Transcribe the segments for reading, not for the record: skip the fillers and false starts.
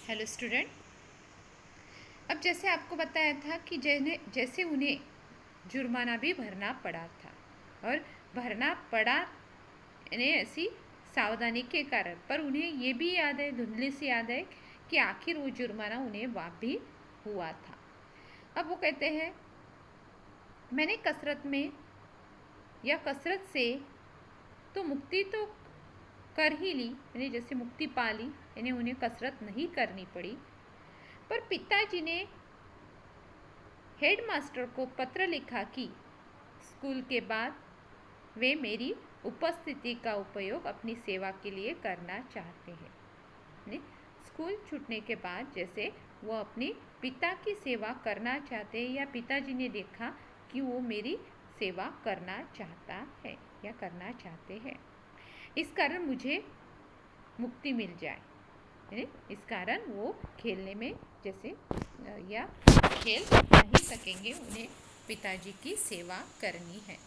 Hello student. अब जैसे आपको बताया था कि जैसे उन्हें जुर्माना भी भरना पड़ा था और भरना पड़ा इन्हें ऐसी सावधानी के कारण, पर उन्हें ये भी याद है, धुंधली से याद है कि आखिर वो जुर्माना उन्हें वाप भी हुआ था। अब वो कहते हैं मैंने कसरत में या कसरत से तो मुक्ति तो कर ही ली, यानी जैसे मुक्ति पा ली, यानी उन्हें कसरत नहीं करनी पड़ी। पर पिताजी ने हेडमास्टर को पत्र लिखा कि स्कूल के बाद वे मेरी उपस्थिति का उपयोग अपनी सेवा के लिए करना चाहते हैं। स्कूल छूटने के बाद जैसे वो अपने पिता की सेवा करना चाहते हैं, या पिताजी ने देखा कि वो मेरी सेवा करना चाहता है या करना चाहते हैं, इस कारण मुझे मुक्ति मिल जाए। इस कारण वो खेलने में जैसे या खेल नहीं सकेंगे, उन्हें पिताजी की सेवा करनी है।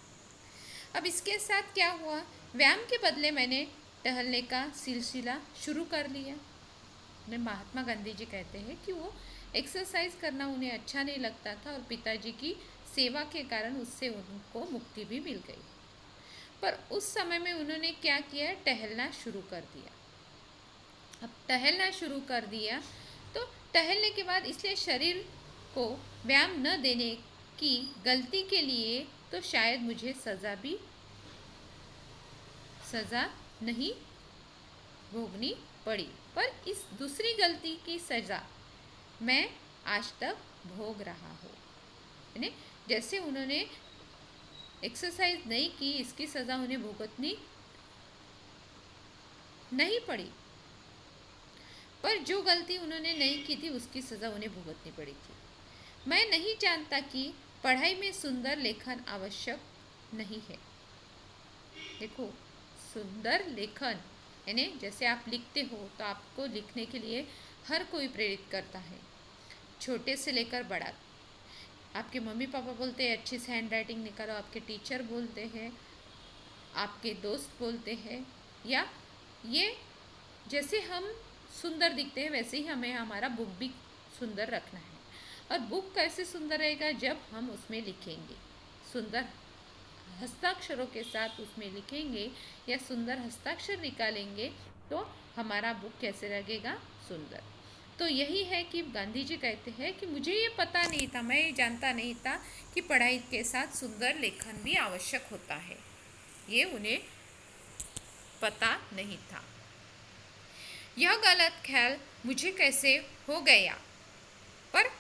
अब इसके साथ क्या हुआ, व्यायाम के बदले मैंने टहलने का सिलसिला शुरू कर लिया। महात्मा गांधी जी कहते हैं कि वो एक्सरसाइज करना उन्हें अच्छा नहीं लगता था और पिताजी की सेवा के कारण उससे उनको मुक्ति भी मिल गई। पर उस समय में उन्होंने क्या किया, टहलना शुरू कर दिया। अब टहलना शुरू कर दिया तो टहलने के बाद इसलिए शरीर को व्यायाम न देने की गलती के लिए तो शायद मुझे सज़ा नहीं भोगनी पड़ी, पर इस दूसरी गलती की सज़ा मैं आज तक भोग रहा हूँ। यानी जैसे उन्होंने एक्सरसाइज नहीं की, इसकी सज़ा उन्हें भुगतनी नहीं पड़ी, पर जो गलती उन्होंने नहीं की थी उसकी सज़ा उन्हें भुगतनी पड़ी थी। मैं नहीं जानता कि पढ़ाई में सुंदर लेखन आवश्यक नहीं है। देखो, सुंदर लेखन यानी जैसे आप लिखते हो तो आपको लिखने के लिए हर कोई प्रेरित करता है, छोटे से लेकर बड़ा। आपके मम्मी पापा बोलते हैं अच्छी से हैंड राइटिंग निकालो, आपके टीचर बोलते हैं, आपके दोस्त बोलते हैं, या ये जैसे हम सुंदर दिखते हैं वैसे ही हमें हमारा बुक भी सुंदर रखना है। और बुक कैसे सुंदर रहेगा, जब हम उसमें लिखेंगे, सुंदर हस्ताक्षरों के साथ उसमें लिखेंगे या सुंदर हस्ताक्षर निकालेंगे तो हमारा बुक कैसे लगेगा, सुंदर। तो यही है कि गांधी जी कहते हैं कि मुझे ये पता नहीं था, मैं ये जानता नहीं था कि पढ़ाई के साथ सुंदर लेखन भी आवश्यक होता है, ये उन्हें पता नहीं था। यह गलत ख्याल मुझे कैसे हो गया, पर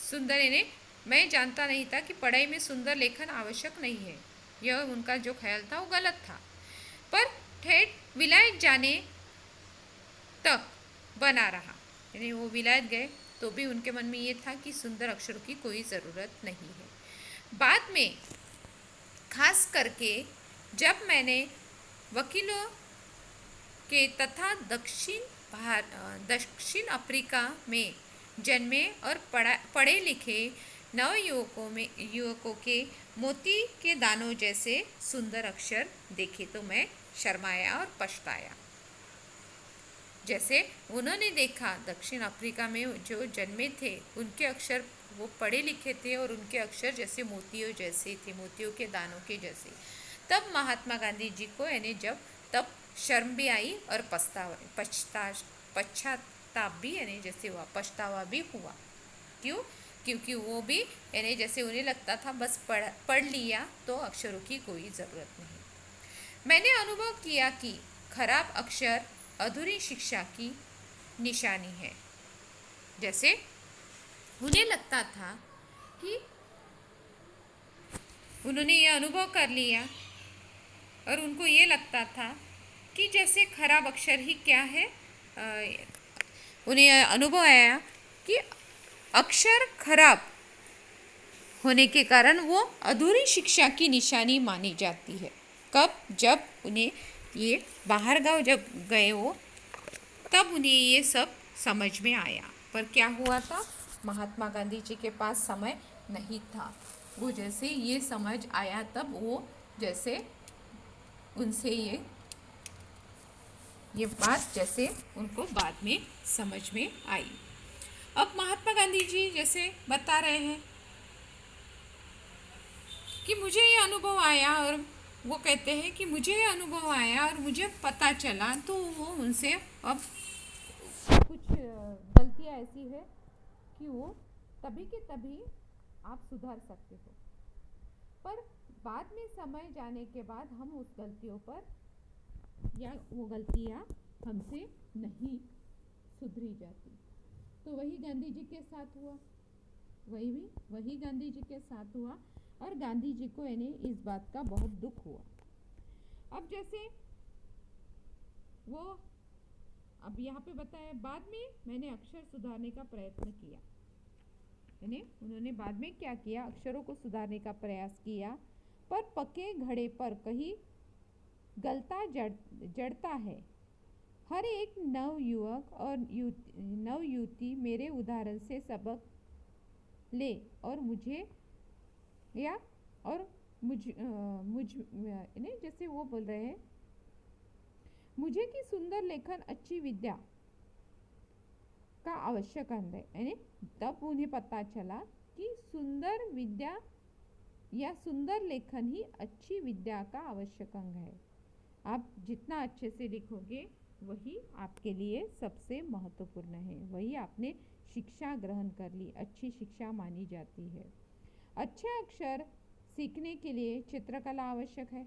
सुंदर इन्हें मैं जानता नहीं था कि पढ़ाई में सुंदर लेखन आवश्यक नहीं है, यह उनका जो ख्याल था वो गलत था। पर ठेठ विलायत जाने तक बना रहा, यानी वो विलायत गए तो भी उनके मन में ये था कि सुंदर अक्षरों की कोई ज़रूरत नहीं है। बाद में खास करके जब मैंने वकीलों के तथा दक्षिण अफ्रीका में जन्मे और पढ़े लिखे युवकों के मोती के दानों जैसे सुंदर अक्षर देखे तो मैं शर्माया और पछताया। जैसे उन्होंने देखा दक्षिण अफ्रीका में जो जन्मे थे उनके अक्षर वो पढ़े लिखे थे और उनके अक्षर जैसे मोतियों जैसे थे, मोतियों के दानों के जैसे। तब महात्मा गांधी जी को यानी तब शर्म भी आई और पश्चाताप भी यानी जैसे हुआ, पछतावा भी हुआ। क्यों? क्योंकि वो भी यानी जैसे उन्हें लगता था बस पढ़ लिया तो अक्षरों की कोई ज़रूरत नहीं। मैंने अनुभव किया कि खराब अक्षर अधूरी शिक्षा की निशानी है। जैसे उन्हें लगता था कि उन्होंने ये अनुभव कर लिया और उनको ये लगता था कि जैसे खराब अक्षर ही क्या है, उन्हें अनुभव आया कि अक्षर खराब होने के कारण वो अधूरी शिक्षा की निशानी मानी जाती है। कब? जब उन्हें ये बाहर गांव जब गए वो, तब उन्हें ये सब समझ में आया। पर क्या हुआ था, महात्मा गांधी जी के पास समय नहीं था। वो जैसे ये समझ आया तब वो जैसे उनसे ये ये बात जैसे उनको बाद में समझ में आई। अब महात्मा गांधी जी जैसे बता रहे हैं कि मुझे ये अनुभव आया, और वो कहते हैं कि मुझे ये अनुभव आया और मुझे पता चला, तो वो उनसे अब कुछ गलतियाँ ऐसी है कि वो तभी के तभी आप सुधार सकते हो, पर बाद में समय जाने के बाद हम उस गलतियों पर या वो गलतियाँ हमसे नहीं सुधरी जाती। तो वही गांधी जी के साथ हुआ, वही गांधी जी के साथ हुआ, और गांधी जी को यानी इस बात का बहुत दुख हुआ। अब जैसे वो अब यहाँ पे बताया, बाद में मैंने अक्षर सुधारने का प्रयत्न किया, यानी उन्होंने बाद में क्या किया, अक्षरों को सुधारने का प्रयास किया, पर पके घड़े पर कहीं गलता जड़ता है। हर एक नव युवक और नव युवती मेरे उदाहरण से सबक ले, और मुझे या और मुझ नहीं, जैसे वो बोल रहे हैं मुझे कि सुंदर लेखन अच्छी विद्या का आवश्यक अंग है, यानी तब उन्हें पता चला कि सुंदर विद्या या सुंदर लेखन ही अच्छी विद्या का आवश्यक अंग है। आप जितना अच्छे से लिखोगे वही आपके लिए सबसे महत्वपूर्ण है, वही आपने शिक्षा ग्रहण कर ली, अच्छी शिक्षा मानी जाती है। अच्छे अक्षर सीखने के लिए चित्रकला आवश्यक है।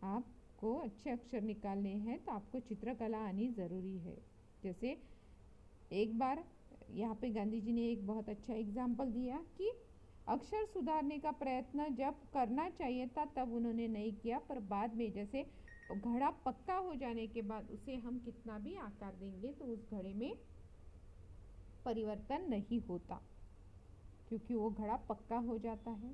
आपको अच्छे अक्षर निकालने हैं तो आपको चित्रकला आनी ज़रूरी है। जैसे एक बार यहाँ पे गांधी जी ने एक बहुत अच्छा एग्जाम्पल दिया कि अक्षर सुधारने का प्रयत्न जब करना चाहिए था तब उन्होंने नहीं किया, पर बाद में जैसे घड़ा पक्का हो जाने के बाद उसे हम कितना भी आकार देंगे तो उस घड़े में परिवर्तन नहीं होता, क्योंकि वो घड़ा पक्का हो जाता है।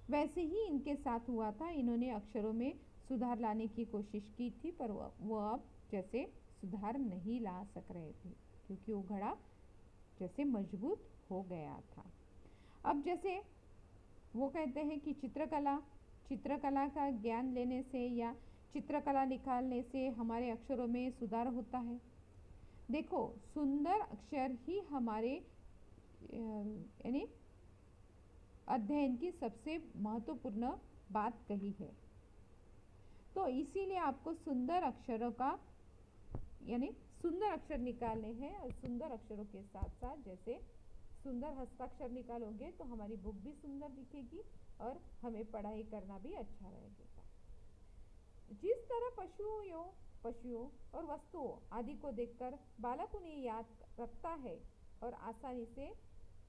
वैसे ही इनके साथ हुआ था, इन्होंने अक्षरों में सुधार लाने की कोशिश की थी, पर वो अब जैसे सुधार नहीं ला सक रहे थे, क्योंकि वो घड़ा जैसे मजबूत हो गया था। अब जैसे वो कहते हैं कि चित्रकला का ज्ञान लेने से या चित्रकला निकालने से हमारे अक्षरों में सुधार होता है। देखो, सुंदर अक्षर ही हमारे यानी अध्ययन की सबसे महत्वपूर्ण बात कही है। तो इसीलिए आपको सुंदर अक्षरों का यानी सुंदर अक्षर निकालने हैं, और सुंदर अक्षरों के साथ साथ जैसे सुंदर हस्ताक्षर निकालोगे तो हमारी बुक भी सुंदर दिखेगी और हमें पढ़ाई करना भी अच्छा रहेगा। जिस तरह पशुओं और वस्तुओं आदि को देखकर बालक उन्हें याद रखता है और आसानी से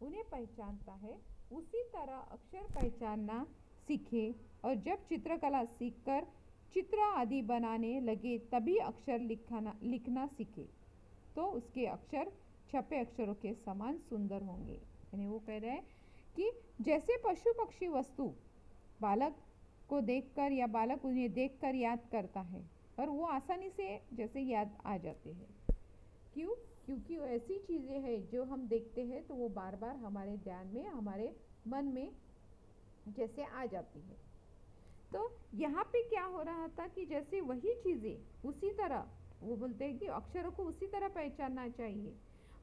उन्हें पहचानता है, उसी तरह अक्षर पहचानना सीखे, और जब चित्रकला सीखकर चित्र आदि बनाने लगे तभी अक्षर लिखना सीखे, तो उसके अक्षर छपे अक्षरों के समान सुंदर होंगे। यानी वो कह रहे हैं कि जैसे पशु पक्षी वस्तु बालक को देखकर या बालक उन्हें देखकर याद करता है, और वो आसानी से जैसे याद आ जाते हैं। क्यों? क्योंकि ऐसी चीज़ें हैं जो हम देखते हैं तो वो बार बार हमारे ध्यान में, हमारे मन में जैसे आ जाती है। तो यहाँ पे क्या हो रहा था कि जैसे वही चीज़ें उसी तरह वो बोलते हैं कि अक्षरों को उसी तरह पहचानना चाहिए,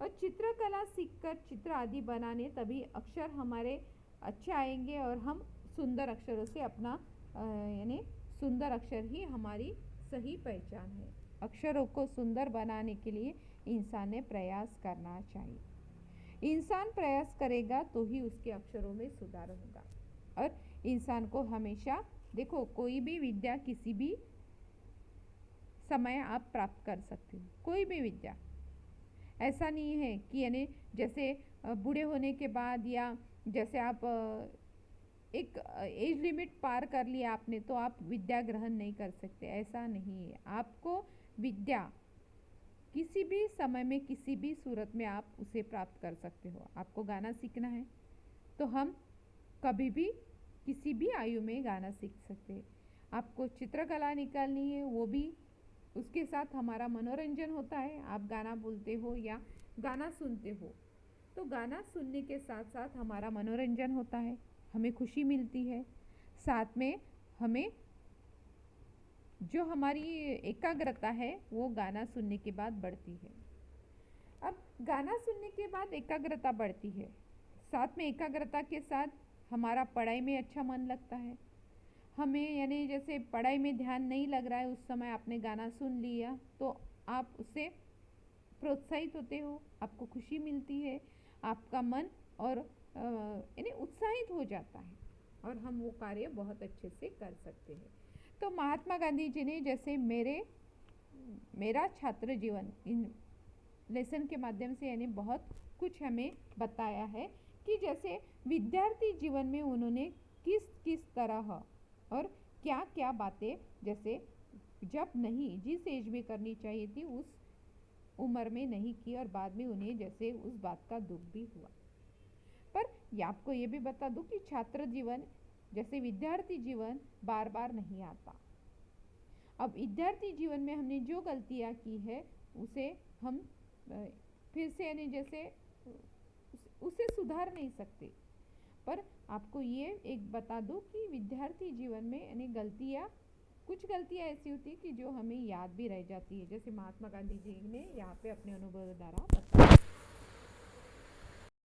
और चित्रकला सीखकर चित्र आदि बनाने तभी अक्षर हमारे अच्छे आएंगे, और हम सुंदर अक्षरों से अपना यानी सुंदर अक्षर ही हमारी सही पहचान है। अक्षरों को सुंदर बनाने के लिए इंसान ने प्रयास करना चाहिए। इंसान प्रयास करेगा तो ही उसके अक्षरों में सुधार होगा। और इंसान को हमेशा देखो, कोई भी विद्या किसी भी समय आप प्राप्त कर सकते हो, कोई भी विद्या। ऐसा नहीं है कि यानी जैसे बूढ़े होने के बाद या जैसे आप एक एज लिमिट पार कर लिया आपने तो आप विद्या ग्रहण नहीं कर सकते, ऐसा नहीं है। आपको विद्या किसी भी समय में किसी भी सूरत में आप उसे प्राप्त कर सकते हो। आपको गाना सीखना है तो हम कभी भी किसी भी आयु में गाना सीख सकते हैं। आपको चित्रकला निकालनी है, वो भी उसके साथ हमारा मनोरंजन होता है। आप गाना बोलते हो या गाना सुनते हो, तो गाना सुनने के साथ साथ हमारा मनोरंजन होता है, हमें खुशी मिलती है, साथ में हमें, यानी जैसे आप बूढ़े होने के बाद या जैसे आप एक एज लिमिट पार कर लिया आपने तो आप विद्या ग्रहण नहीं कर सकते, ऐसा नहीं है। आपको विद्या किसी भी समय में किसी भी सूरत में आप उसे प्राप्त कर सकते हो। आपको गाना सीखना है तो कभी भी किसी भी आयु में गाना सीख सकते हैं। आप चित्रकला निकालनी है, वो भी उसके साथ हमारा मनोरंजन होता है। गाना सुनते हो तो गाना सुनने के साथ साथ हमारा मनोरंजन होता है, हमें खुशी मिलती है, साथ में हमें जो हमारी एकाग्रता है वो गाना सुनने के बाद बढ़ती है। अब गाना सुनने के बाद एकाग्रता बढ़ती है, साथ में एकाग्रता के साथ हमारा पढ़ाई में अच्छा मन लगता है। हमें यानी जैसे पढ़ाई में ध्यान नहीं लग रहा है, उस समय आपने गाना सुन लिया तो आप उससे प्रोत्साहित होते हो, आपको खुशी मिलती है, आपका मन और यानी उत्साहित हो जाता है और हम वो कार्य बहुत अच्छे से कर सकते हैं। तो महात्मा गांधी जी ने जैसे मेरा छात्र जीवन इन लेसन के माध्यम से यानी बहुत कुछ हमें बताया है कि जैसे विद्यार्थी जीवन में उन्होंने किस किस तरह और क्या क्या बातें जैसे जब नहीं जिस एज में करनी चाहिए थी उस उम्र में नहीं की और बाद में उन्हें जैसे उस बात का दुख भी हुआ। पर आपको ये भी बता दूं कि छात्र जीवन जैसे विद्यार्थी जीवन बार बार नहीं आता। अब विद्यार्थी जीवन में हमने जो गलतियां की है उसे हम फिर से यानी जैसे उसे सुधार नहीं सकते। पर आपको ये एक बता दूं कि विद्यार्थी जीवन में यानी कुछ गलतियां ऐसी होती है कि जो हमें याद भी रह जाती है, जैसे महात्मा गांधी जी ने यहाँ पे अपने अनुभव द्वारा बताया।